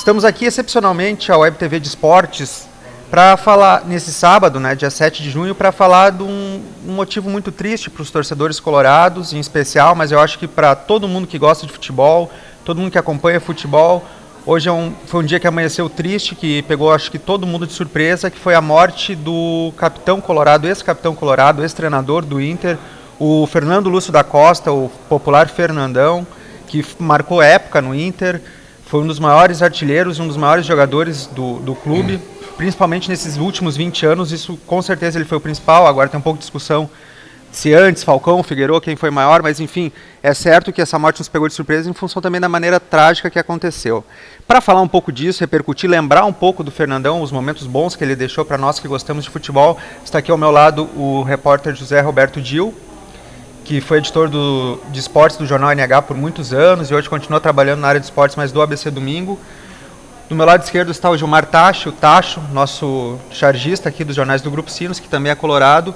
Estamos aqui excepcionalmente a Web TV de Esportes para falar nesse sábado, né, dia 7 de junho, para falar de um motivo muito triste para os torcedores colorados, em especial, mas eu acho que para todo mundo que gosta de futebol, todo mundo que acompanha futebol. Hoje foi um dia que amanheceu triste, que pegou acho que todo mundo de surpresa, que foi a morte do capitão colorado, ex-capitão colorado, ex-treinador do Inter, o Fernando Lúcio da Costa, o popular Fernandão, que marcou época no Inter, foi um dos maiores artilheiros, um dos maiores jogadores do clube, principalmente nesses últimos 20 anos, isso com certeza ele foi o principal. Agora tem um pouco de discussão se antes, Falcão, Figueiredo, quem foi maior, mas enfim, é certo que essa morte nos pegou de surpresa em função também da maneira trágica que aconteceu. Para falar um pouco disso, repercutir, lembrar um pouco do Fernandão, os momentos bons que ele deixou para nós que gostamos de futebol, está aqui ao meu lado o repórter José Roberto Dil, que foi editor de esportes do jornal NH por muitos anos e hoje continua trabalhando na área de esportes, mas do ABC Domingo. Do meu lado esquerdo está o Gilmar Tacho, o Tacho, nosso chargista aqui dos jornais do Grupo Sinos, que também é colorado,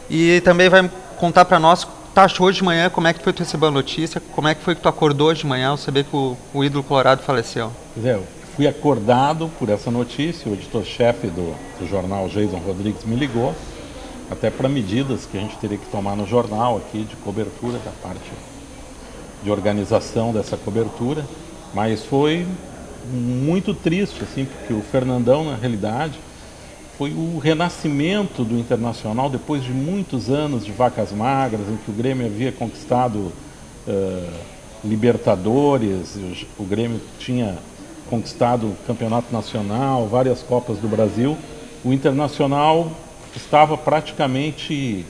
e também vai contar para nós, Tacho, hoje de manhã, como é que foi tu receber a notícia, como é que foi que tu acordou hoje de manhã ao saber que o ídolo colorado faleceu? Zé, eu fui acordado por essa notícia, o editor-chefe do jornal, Jason Rodrigues, me ligou, até para medidas que a gente teria que tomar no jornal aqui, de cobertura, da parte de organização dessa cobertura, mas foi muito triste, assim, porque o Fernandão, na realidade, foi o renascimento do Internacional depois de muitos anos de vacas magras, em que o Grêmio havia conquistado Libertadores, o Grêmio tinha conquistado o Campeonato Nacional, várias Copas do Brasil. O Internacional estava praticamente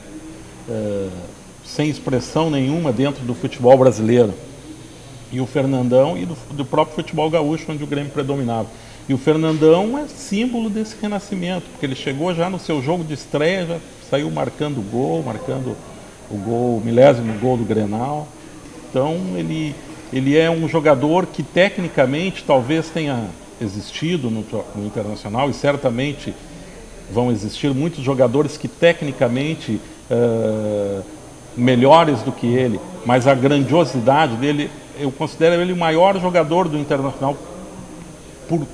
sem expressão nenhuma dentro do futebol brasileiro. E o Fernandão, e do próprio futebol gaúcho, onde o Grêmio predominava. E o Fernandão é símbolo desse renascimento, porque ele chegou já no seu jogo de estreia, já saiu marcando o milésimo gol do Grenal. Então ele é um jogador que tecnicamente talvez tenha existido no Internacional, e certamente vão existir muitos jogadores que tecnicamente melhores do que ele, mas a grandiosidade dele, eu considero ele o maior jogador do Internacional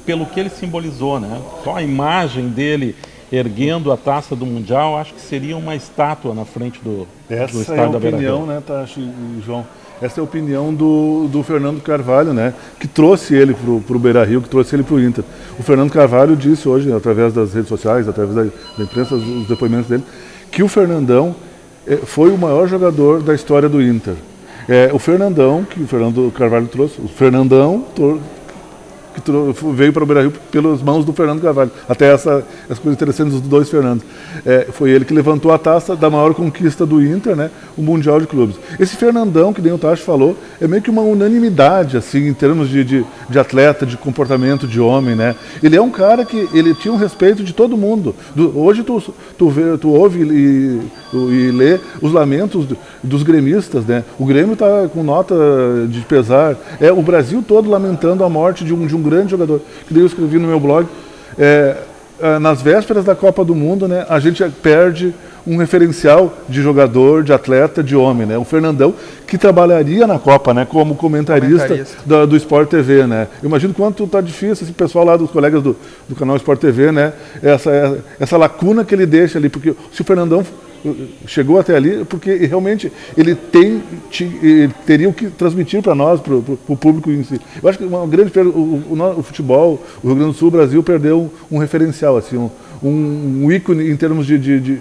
pelo que ele simbolizou, né? Só a imagem dele erguendo a taça do Mundial, acho que seria uma estátua na frente do estádio da Beira-Rio. Essa é a opinião, né, Tacho e João? Essa é a opinião do Fernando Carvalho, né, que trouxe ele para o Beira-Rio, que trouxe ele para o Inter. O Fernando Carvalho disse hoje, através das redes sociais, através da imprensa, os depoimentos dele, que o Fernandão foi o maior jogador da história do Inter. O Fernandão, que o Fernando Carvalho trouxe, o Fernandão que veio para o Beira-Rio pelas mãos do Fernando Carvalho. Até essa coisa interessante dos dois Fernandos. Foi ele que levantou a taça da maior conquista do Inter, né, o Mundial de Clubes. Esse Fernandão, que nem o Tacho falou, é meio que uma unanimidade, assim, em termos de atleta, de comportamento de homem, né? Ele é um cara que ele tinha um respeito de todo mundo. Hoje tu ouve e lê os lamentos dos gremistas, né? O Grêmio está com nota de pesar. O Brasil todo lamentando a morte de um grande jogador. Que daí eu escrevi no meu blog. Nas vésperas da Copa do Mundo, né, a gente perde um referencial de jogador, de atleta, de homem, né? O Fernandão, que trabalharia na Copa, né, como comentarista. Do Sport TV, né? Eu imagino quanto tá difícil, esse pessoal lá, dos colegas do canal Sport TV, né? Essa lacuna que ele deixa ali, porque se o Fernandão chegou até ali, porque realmente ele teria o que transmitir para nós, para o público em si. Eu acho que uma grande perda, o futebol, o Rio Grande do Sul, o Brasil perdeu um referencial, assim, um ícone em termos de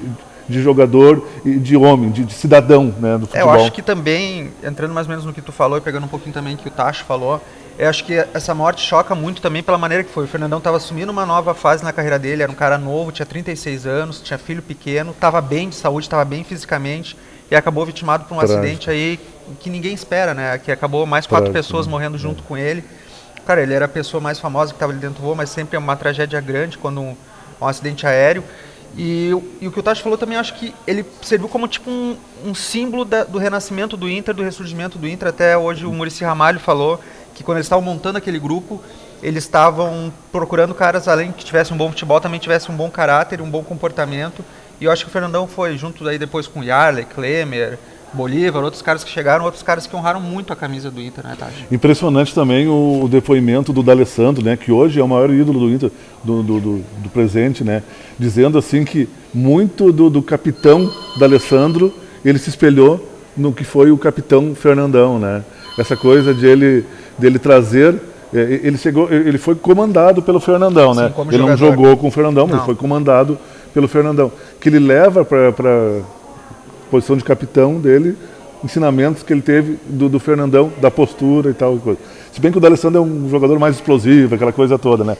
jogador e de homem, de cidadão, né, do futebol. Eu acho que também, entrando mais ou menos no que tu falou e pegando um pouquinho também que o Tacho falou, eu acho que essa morte choca muito também pela maneira que foi. O Fernandão estava assumindo uma nova fase na carreira dele, era um cara novo, tinha 36 anos, tinha filho pequeno, estava bem de saúde, estava bem fisicamente e acabou vitimado por um acidente aí que ninguém espera, né? Que acabou mais 4 pessoas morrendo junto com ele. Cara, ele era a pessoa mais famosa que estava ali dentro do voo, mas sempre é uma tragédia grande quando um acidente aéreo. E o que o Tacho falou também, acho que ele serviu como tipo um símbolo do renascimento do Inter, do ressurgimento do Inter. Até hoje o Muricy Ramalho falou que quando eles estavam montando aquele grupo, eles estavam procurando caras, além que tivessem um bom futebol, também tivessem um bom caráter, um bom comportamento. E eu acho que o Fernandão foi, junto daí depois com Yarley, Klemer, Bolívar, outros caras que chegaram, outros caras que honraram muito a camisa do Inter, né, Tati? Impressionante também o depoimento do D'Alessandro, né, que hoje é o maior ídolo do Inter, do presente, né, dizendo assim que muito do capitão D'Alessandro, ele se espelhou no que foi o capitão Fernandão, né? Essa coisa dele trazer, ele foi comandado pelo Fernandão, né? Ele não jogou com o Fernandão, mas foi comandado pelo Fernandão, que ele leva para posição de capitão dele, ensinamentos que ele teve do Fernandão, da postura e tal coisa. Se bem que o D'Alessandro é um jogador mais explosivo, aquela coisa toda, né?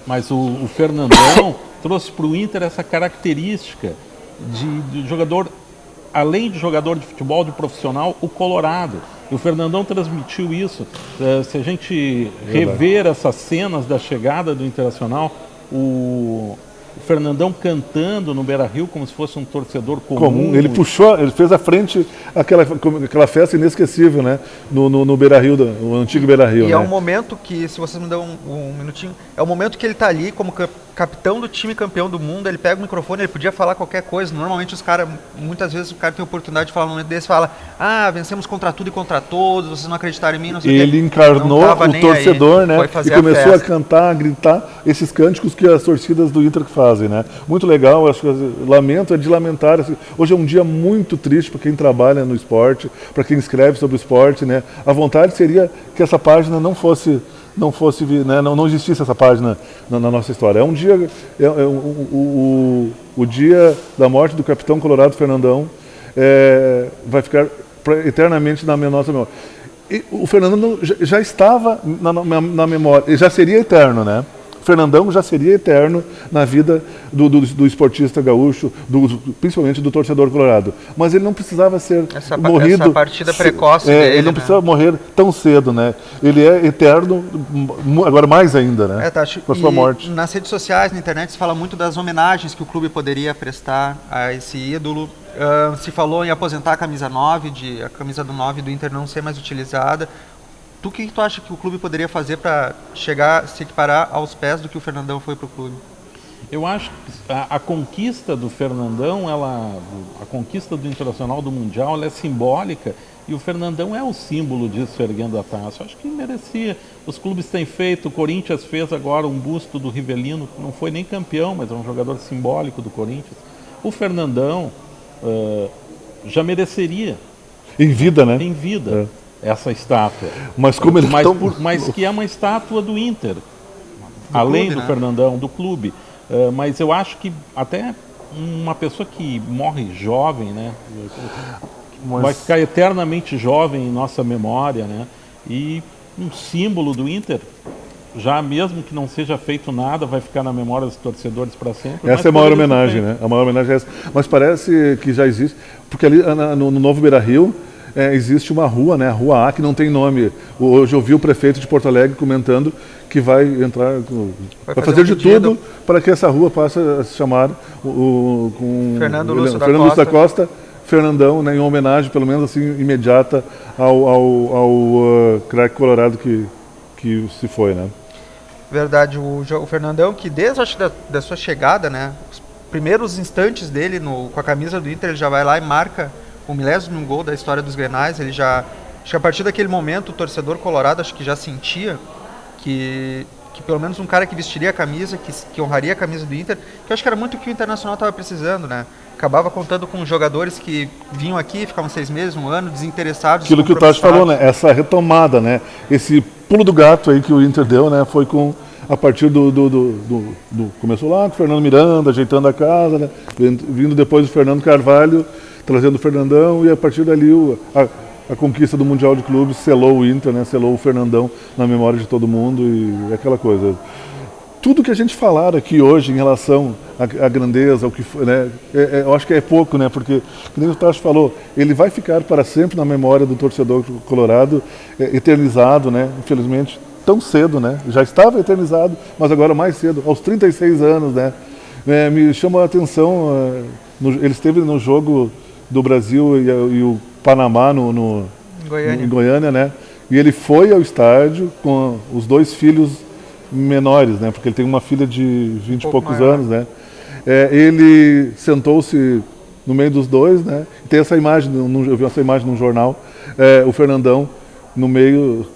Mas o Fernandão trouxe para o Inter essa característica de jogador, além de jogador de futebol, de profissional, o colorado. E o Fernandão transmitiu isso. Se a gente rever essas cenas da chegada do Internacional, o Fernandão cantando no Beira-Rio como se fosse um torcedor comum. Ele puxou, ele fez à frente aquela festa inesquecível, né? No Beira-Rio, o antigo Beira-Rio. E né? É um momento que, se vocês me dão um minutinho, é o momento que ele está ali como capitão do time campeão do mundo, ele pega o microfone, ele podia falar qualquer coisa. Normalmente os caras, muitas vezes o cara tem a oportunidade de falar no momento desse, fala, vencemos contra tudo e contra todos, vocês não acreditaram em mim, não sei o que. Ele encarnou o torcedor, né? E começou a cantar, a gritar esses cânticos que as torcidas do Inter fazem, né? Muito legal, acho que lamento, é de lamentar. Assim, hoje é um dia muito triste para quem trabalha no esporte, para quem escreve sobre o esporte, né? A vontade seria que essa página não né, não existisse essa página na nossa história. É um dia, o dia da morte do capitão colorado Fernandão vai ficar eternamente na nossa memória. E o Fernandão já estava na memória, ele já seria eterno, né? O Fernandão já seria eterno na vida do esportista gaúcho, principalmente do torcedor colorado. Mas ele não precisava ser morrido... Essa partida precoce dele, ele não precisava morrer tão cedo, né? Ele é eterno, agora mais ainda, né? Com a sua morte. Nas redes sociais, na internet, se fala muito das homenagens que o clube poderia prestar a esse ídolo. Se falou em aposentar a camisa 9, a camisa do 9 do Inter não ser mais utilizada. O que tu acha que o clube poderia fazer para se equiparar aos pés do que o Fernandão foi para o clube? Eu acho que a conquista do Fernandão, a conquista do Internacional do Mundial, ela é simbólica e o Fernandão é o símbolo disso, erguendo a taça. Eu acho que merecia. Os clubes têm feito, o Corinthians fez agora um busto do Rivelino, que não foi nem campeão, mas é um jogador simbólico do Corinthians. O Fernandão já mereceria. Em vida, né? Em vida. Essa estátua. Mas como ele mas que é uma estátua do Inter, além clube, do Fernandão, do clube. Mas eu acho que até uma pessoa que morre jovem, né? Vai ficar eternamente jovem em nossa memória, né? E um símbolo do Inter, já mesmo que não seja feito nada, vai ficar na memória dos torcedores para sempre. Essa é a maior homenagem, né? A maior homenagem é essa. Mas parece que já existe, porque ali no Novo Beira-Rio existe uma rua, né, a Rua A, que não tem nome. Hoje eu vi o prefeito de Porto Alegre comentando que vai entrar, vai fazer de tudo para que essa rua passe a se chamar com Fernando Lúcio da Costa, Fernandão, né, em homenagem, pelo menos assim, imediata ao craque colorado que se foi, né? Verdade, o Fernandão, que desde acho, da sua chegada, né, os primeiros instantes dele com a camisa do Inter, ele já vai lá e marca o milésimo gol da história dos Grenais. Ele já, acho que a partir daquele momento o torcedor colorado acho que já sentia que pelo menos um cara que vestiria a camisa, que honraria a camisa do Inter, que eu acho que era muito o que o Internacional estava precisando, né? Acabava contando com jogadores que vinham aqui, ficavam 6 meses, 1 ano, desinteressados. Aquilo que o Tati falou, né? Essa retomada, né? Esse pulo do gato aí que o Inter deu, né? Foi a partir começou lá com o Fernando Miranda, ajeitando a casa, né? Vindo depois do Fernando Carvalho, trazendo o Fernandão, e a partir dali a conquista do Mundial de Clubes selou o Inter, né? Selou o Fernandão na memória de todo mundo e aquela coisa. Tudo que a gente falar aqui hoje em relação à grandeza, ao que foi, né? Eu acho que é pouco, né? Porque, como o Tacho falou, ele vai ficar para sempre na memória do torcedor colorado, eternizado, né? Infelizmente, tão cedo, né? Já estava eternizado, mas agora mais cedo, aos 36 anos, né? Me chama a atenção, ele esteve no jogo do Brasil e o Panamá em Goiânia, né? E ele foi ao estádio com os 2 filhos menores, né? Porque ele tem uma filha de 20 e poucos anos, né? Ele sentou-se no meio dos dois, né? Tem essa imagem, eu vi essa imagem num jornal, o Fernandão no meio,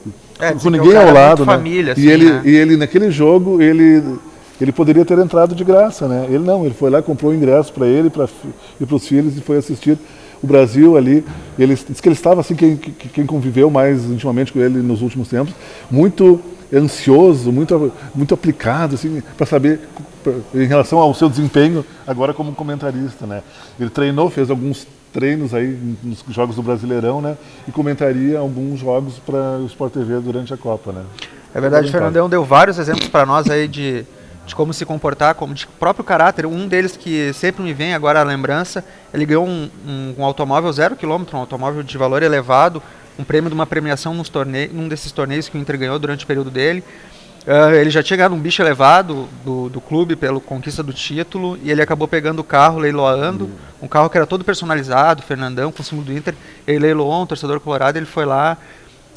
com ninguém ao lado, né? Família, assim, e ele naquele jogo, ele poderia ter entrado de graça, né? Ele não, ele foi lá, comprou o ingresso para ele e para os filhos e foi assistir o Brasil ali. Ele disse que ele estava assim, quem conviveu mais intimamente com ele nos últimos tempos, muito ansioso, muito aplicado, assim, para saber em relação ao seu desempenho agora como comentarista, né? Ele treinou, fez alguns treinos aí nos jogos do Brasileirão, né? E comentaria alguns jogos para o Sport TV durante a Copa, né? É verdade, o Fernandão deu vários exemplos para nós aí de como se comportar, como de próprio caráter. Um deles que sempre me vem agora a lembrança, ele ganhou um automóvel 0 km, um automóvel de valor elevado, um prêmio de uma premiação num desses torneios que o Inter ganhou durante o período dele. Ele já tinha ganhado um bicho elevado do clube pela conquista do título e ele acabou pegando o carro, leiloando, um carro que era todo personalizado, Fernandão, com o símbolo do Inter. Ele leiloou, um torcedor colorado, ele foi lá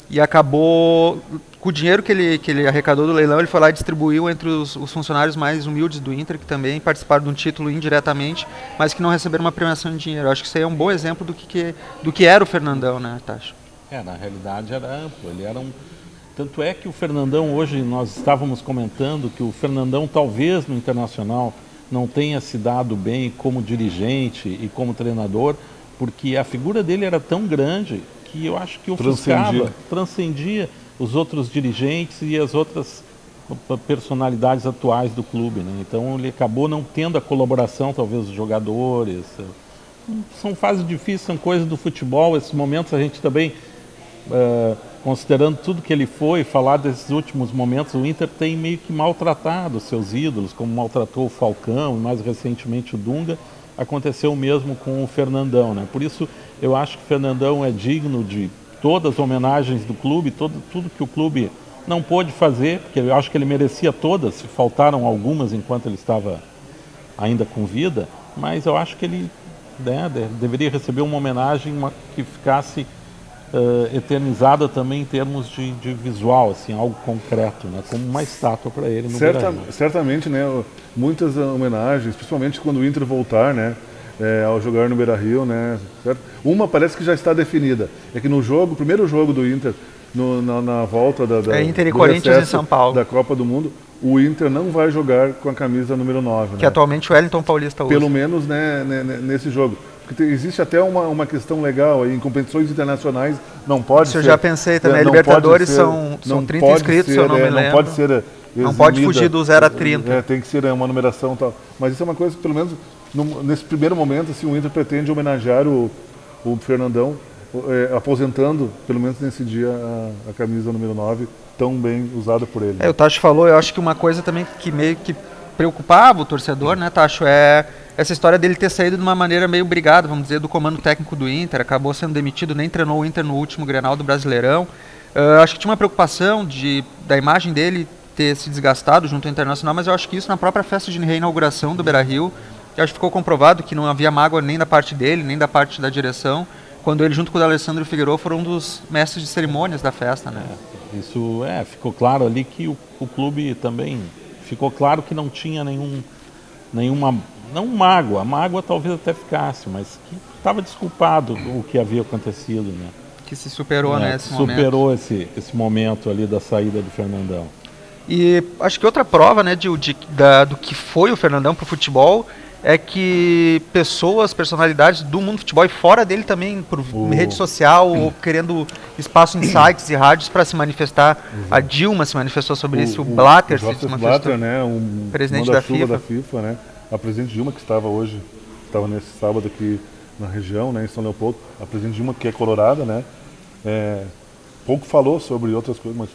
e acabou, com o dinheiro que ele arrecadou do leilão, ele foi lá e distribuiu entre os funcionários mais humildes do Inter, que também participaram de um título indiretamente, mas que não receberam uma premiação em dinheiro. Eu acho que isso aí é um bom exemplo do que era o Fernandão, né, Tacho? Na realidade era amplo, ele era Tanto é que o Fernandão, hoje nós estávamos comentando que o Fernandão talvez no Internacional não tenha se dado bem como dirigente e como treinador, porque a figura dele era tão grande que eu acho que ofuscava, transcendia os outros dirigentes e as outras personalidades atuais do clube, né? Então ele acabou não tendo a colaboração, talvez, dos jogadores. São fases difíceis, são coisas do futebol. Esses momentos a gente também, considerando tudo que ele foi, falar desses últimos momentos, o Inter tem meio que maltratado os seus ídolos, como maltratou o Falcão e mais recentemente o Dunga. Aconteceu o mesmo com o Fernandão, né? Por isso eu acho que o Fernandão é digno de todas as homenagens do clube, tudo que o clube não pôde fazer, porque eu acho que ele merecia todas, se faltaram algumas enquanto ele estava ainda com vida, mas eu acho que ele deveria receber uma homenagem que ficasse eternizada também em termos de visual, assim, algo concreto, né? Como uma estátua para ele no Beira-Rio. Certamente, né? Muitas homenagens, principalmente quando o Inter voltar, né? Ao jogar no Beira-Rio, né? Certo? Uma parece que já está definida. É que no primeiro jogo do Inter, na volta Inter e Corinthians em São Paulo, da Copa do Mundo, o Inter não vai jogar com a camisa número 9. Que atualmente o Wellington Paulista usa. Pelo menos, né, nesse jogo. Porque existe até uma questão legal aí, em competições internacionais não pode ser... Eu já pensei também, Libertadores são 30 inscritos, se eu não me lembro. Não pode ser eximida, não pode fugir do 0 a 30. Tem que ser uma numeração e tal. Mas isso é uma coisa que, pelo menos, nesse primeiro momento, assim, o Inter pretende homenagear o Fernandão, aposentando, pelo menos nesse dia, a camisa número 9, tão bem usada por ele. O Tacho falou, eu acho que uma coisa também que meio que preocupava o torcedor, né, Tacho, essa história dele ter saído de uma maneira meio brigada, vamos dizer, do comando técnico do Inter, acabou sendo demitido, nem treinou o Inter no último Grenal do Brasileirão. Acho que tinha uma preocupação da imagem dele ter se desgastado junto ao Internacional, mas eu acho que isso na própria festa de reinauguração do Beira-Rio, eu acho que ficou comprovado que não havia mágoa nem da parte dele, nem da parte da direção, quando ele junto com o Alessandro Figueiredo foram um dos mestres de cerimônias da festa, né? Isso ficou claro ali que o clube também, ficou claro que não tinha nenhuma não mágoa, a mágoa talvez até ficasse, mas que estava desculpado o que havia acontecido, né? Que se superou, né, esse momento. Superou esse momento ali da saída do Fernandão. E acho que outra prova, né, do que foi o Fernandão para o futebol é que personalidades do mundo do futebol e fora dele também, por rede social, ou querendo espaço em sites e rádios para se manifestar. A Dilma se manifestou sobre isso, o Blatter se manifestou. Blatter, né, presidente da FIFA, né? A presidente Dilma, que estava nesse sábado aqui na região, né, em São Leopoldo, a presidente Dilma, que é colorada, né, pouco falou sobre outras coisas, mas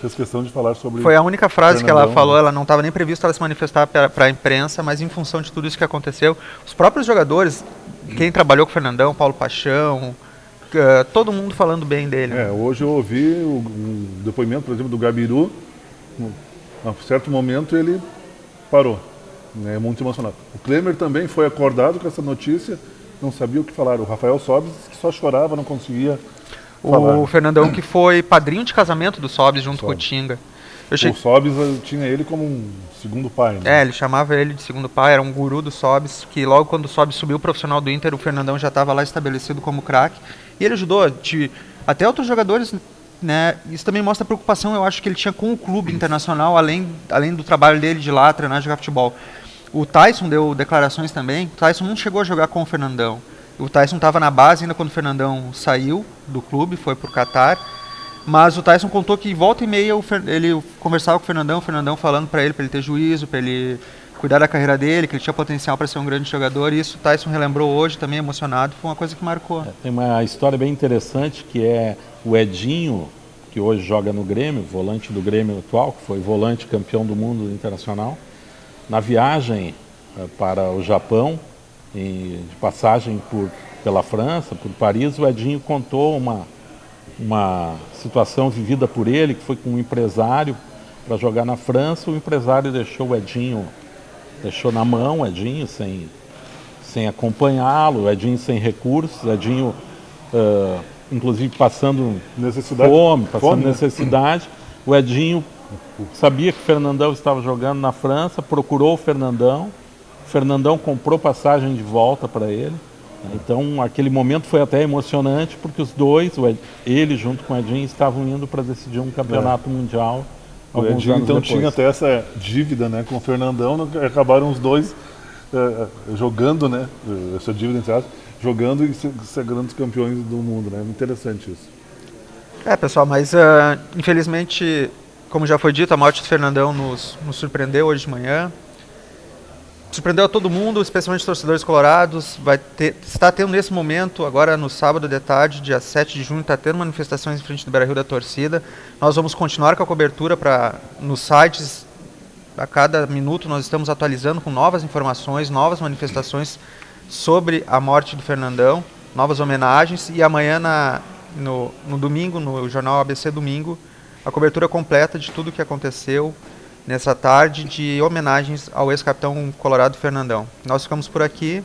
fez questão de falar sobre... Foi a única frase Fernandão, que ela falou, ela não estava nem prevista ela se manifestar para a imprensa, mas em função de tudo isso que aconteceu, os próprios jogadores, quem trabalhou com o Fernandão, Paulo Paixão, todo mundo falando bem dele. Hoje eu ouvi um depoimento, por exemplo, do Gabiru, a um certo momento ele parou. É muito emocionado. O Klemer também foi acordado com essa notícia, não sabia o que falar. O Rafael Sobis, que só chorava, não conseguia falar. O Fernandão, que foi padrinho de casamento do Sobis junto com o Tinga. O Sobis tinha ele como um segundo pai, né? Ele chamava ele de segundo pai, era um guru do Sobis, que logo quando o Sobis subiu o profissional do Inter, o Fernandão já estava lá estabelecido como craque. E ele ajudou até outros jogadores, né? Isso também mostra a preocupação, eu acho, que ele tinha com o clube internacional, além do trabalho dele de lá, treinar e jogar futebol. O Tyson deu declarações também. O Tyson não chegou a jogar com o Fernandão. O Tyson estava na base ainda quando o Fernandão saiu do clube, foi para o Catar. Mas o Tyson contou que volta e meia ele conversava com o Fernandão falando para ele ter juízo, para ele cuidar da carreira dele, que ele tinha potencial para ser um grande jogador. E isso o Tyson relembrou hoje, também emocionado. Foi uma coisa que marcou. Tem uma história bem interessante, que é o Edinho, que hoje joga no Grêmio, volante do Grêmio atual, que foi volante campeão do mundo internacional. Na viagem para o Japão, de passagem pela França, por Paris, o Edinho contou uma situação vivida por ele, que foi com um empresário para jogar na França. O empresário deixou o Edinho, na mão o Edinho sem acompanhá-lo, o Edinho sem recursos, o Edinho inclusive passando fome, necessidade. O Edinho sabia que o Fernandão estava jogando na França, procurou o Fernandão comprou passagem de volta para ele. Então, aquele momento foi até emocionante, porque os dois, ele junto com o Edinho, estavam indo para decidir um campeonato mundial. O Edinho, então, tinha até essa dívida, né, com o Fernandão, acabaram os dois jogando, né, essa dívida, entre aspas, jogando e ser grandes campeões do mundo, né? Interessante isso. Pessoal, mas infelizmente, como já foi dito, a morte do Fernandão nos surpreendeu hoje de manhã. Surpreendeu a todo mundo, especialmente os torcedores colorados. Está tendo nesse momento, agora no sábado de tarde, dia 7 de junho, está tendo manifestações em frente do Beira-Rio da torcida. Nós vamos continuar com a cobertura nos sites. A cada minuto nós estamos atualizando com novas informações, novas manifestações sobre a morte do Fernandão, novas homenagens. E amanhã, no domingo, no jornal ABC Domingo, a cobertura completa de tudo o que aconteceu nessa tarde de homenagens ao ex-capitão colorado Fernandão. Nós ficamos por aqui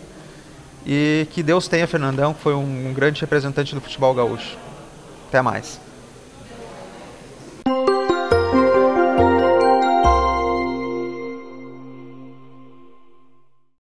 e que Deus tenha Fernandão, que foi um grande representante do futebol gaúcho. Até mais.